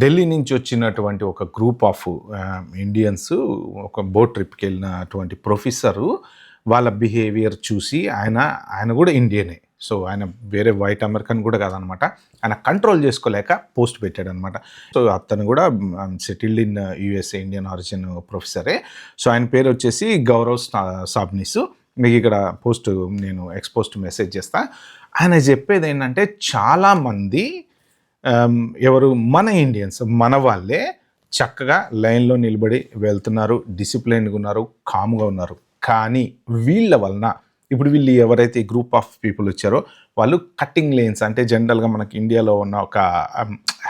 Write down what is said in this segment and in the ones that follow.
ఢిల్లీ నుంచి వచ్చినటువంటి ఒక గ్రూప్ ఆఫ్ ఇండియన్స్ ఒక బోట్ ట్రిప్‌కి వెళ్ళినటువంటి ప్రొఫెసరు వాళ్ళ బిహేవియర్ చూసి ఆయన కూడా ఇండియనే. సో, ఆయన వేరే వైట్ అమెరికన్ కూడా కాదనమాట. ఆయన కంట్రోల్ చేసుకోలేక పోస్ట్ పెట్టాడనమాట. సో, అతను కూడా settled in USA Indian origin ప్రొఫెసరే. సో, ఆయన పేరు వచ్చేసి గౌరవ్ సాబ్నీస్. మీకు ఇక్కడ నేను ఎక్స్‌పోస్ట్ మెసేజ్ చేస్తా. ఆయన చెప్పేది ఏంటంటే చాలామంది ఎవరు మన ఇండియన్స్ మన వాళ్ళే చక్కగా లైన్లో నిలబడి వెళ్తున్నారు, డిసిప్లైన్గా ఉన్నారు, కామ్గా ఉన్నారు. కానీ వీళ్ళ వలన ఇప్పుడు వీళ్ళు ఎవరైతే గ్రూప్ ఆఫ్ పీపుల్ వచ్చారో వాళ్ళు కట్టింగ్ లేన్స్ అంటే జనరల్గా మనకి ఇండియాలో ఉన్న ఒక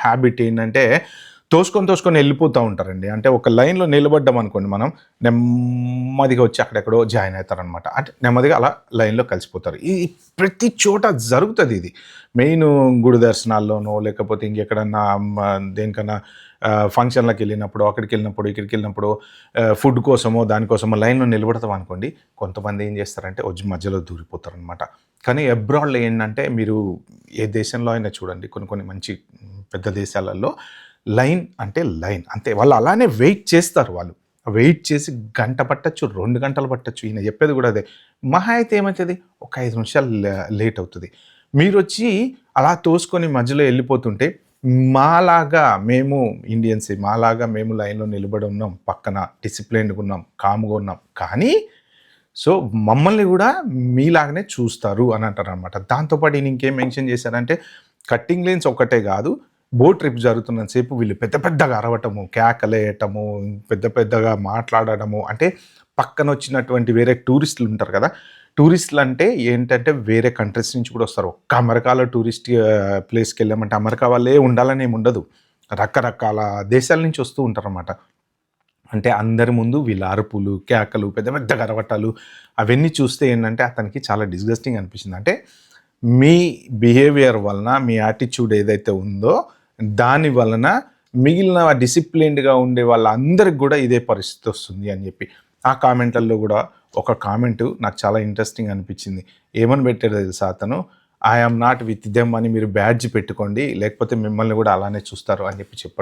హ్యాబిట్ ఏంటంటే తోసుకొని వెళ్ళిపోతూ ఉంటారండి. అంటే ఒక లైన్లో నిలబడ్డాం అనుకోండి, మనం నెమ్మదిగా వచ్చి అక్కడెక్కడో జాయిన్ అవుతారనమాట. అంటే నెమ్మదిగా అలా లైన్లో కలిసిపోతారు. ఈ ప్రతి చోట జరుగుతుంది ఇది. మెయిన్ గుడి దర్శనాల్లోనో లేకపోతే ఇంకెక్కడన్నా దేనికన్నా ఫంక్షన్లకు వెళ్ళినప్పుడు, అక్కడికి వెళ్ళినప్పుడు, ఇక్కడికి వెళ్ళినప్పుడు ఫుడ్ కోసమో దానికోసమో లైన్లో నిలబడతాం అనుకోండి, కొంతమంది ఏం చేస్తారంటే వచ్చి మధ్యలో దూరిపోతారనమాట. కానీ అబ్రాడ్లో ఏంటంటే మీరు ఏ దేశంలో అయినా చూడండి, కొన్ని మంచి పెద్ద దేశాలలో లైన్ అంటే లైన్ అంతే. వాళ్ళు అలానే వెయిట్ చేస్తారు. వాళ్ళు వెయిట్ చేసి గంట పట్టచ్చు, 2 గంటలు పట్టచ్చు. ఈయన చెప్పేది కూడా అదే. మహా అయితే ఏమవుతుంది, ఒక 5 నిమిషాలు లేట్ అవుతుంది. మీరొచ్చి అలా తోసుకొని మధ్యలో వెళ్ళిపోతుంటే మాలాగా మేము ఇండియన్సే, మాలాగా మేము లైన్లో నిలబడి ఉన్నాం, పక్కన డిసిప్లైన్డ్గా ఉన్నాం, కామ్గా ఉన్నాం. కానీ సో మమ్మల్ని కూడా మీలాగనే చూస్తారు అని అంటారనమాట. దాంతోపాటు ఈయన ఇంకేం మెన్షన్ చేశారంటే కట్టింగ్ లేన్స్ ఒకటే కాదు, బోట్ ట్రిప్ జరుగుతున్నంతసేపు వీళ్ళు పెద్దగా అరవటము, కేకలేయటము, పెద్దగా మాట్లాడటము. అంటే పక్కన వచ్చినటువంటి వేరే టూరిస్టులు ఉంటారు కదా, టూరిస్టులు అంటే ఏంటంటే వేరే కంట్రీస్ నుంచి కూడా వస్తారు. ఒక్క అమెరికాలో టూరిస్ట్ ప్లేస్కి వెళ్ళామంటే అమెరికా వాళ్ళే ఉండాలని ఏమి ఉండదు, రకరకాల దేశాల నుంచి వస్తూ ఉంటారన్నమాట. అంటే అందరి ముందు వీళ్ళ అరుపులు, కేకలు, పెద్దగా అరవటాలు అవన్నీ చూస్తే ఏంటంటే అతనికి చాలా డిస్గస్టింగ్ అనిపించింది. అంటే మీ బిహేవియర్ వలన, మీ యాటిట్యూడ్ ఏదైతే ఉందో దాని వలన మిగిలిన డిసిప్లిన్డ్గా ఉండే వాళ్ళందరికి కూడా ఇదే పరిస్థితి వస్తుంది అని చెప్పి ఆ కామెంట్లలో కూడా ఒక కామెంటు నాకు చాలా ఇంట్రెస్టింగ్ అనిపించింది. ఏమని పెట్టాడో తెలుసా అతను, I am not with them అని మీరు బ్యాడ్జ్ పెట్టుకోండి, లేకపోతే మిమ్మల్ని కూడా అలానే చూస్తారు అని చెప్పాడు.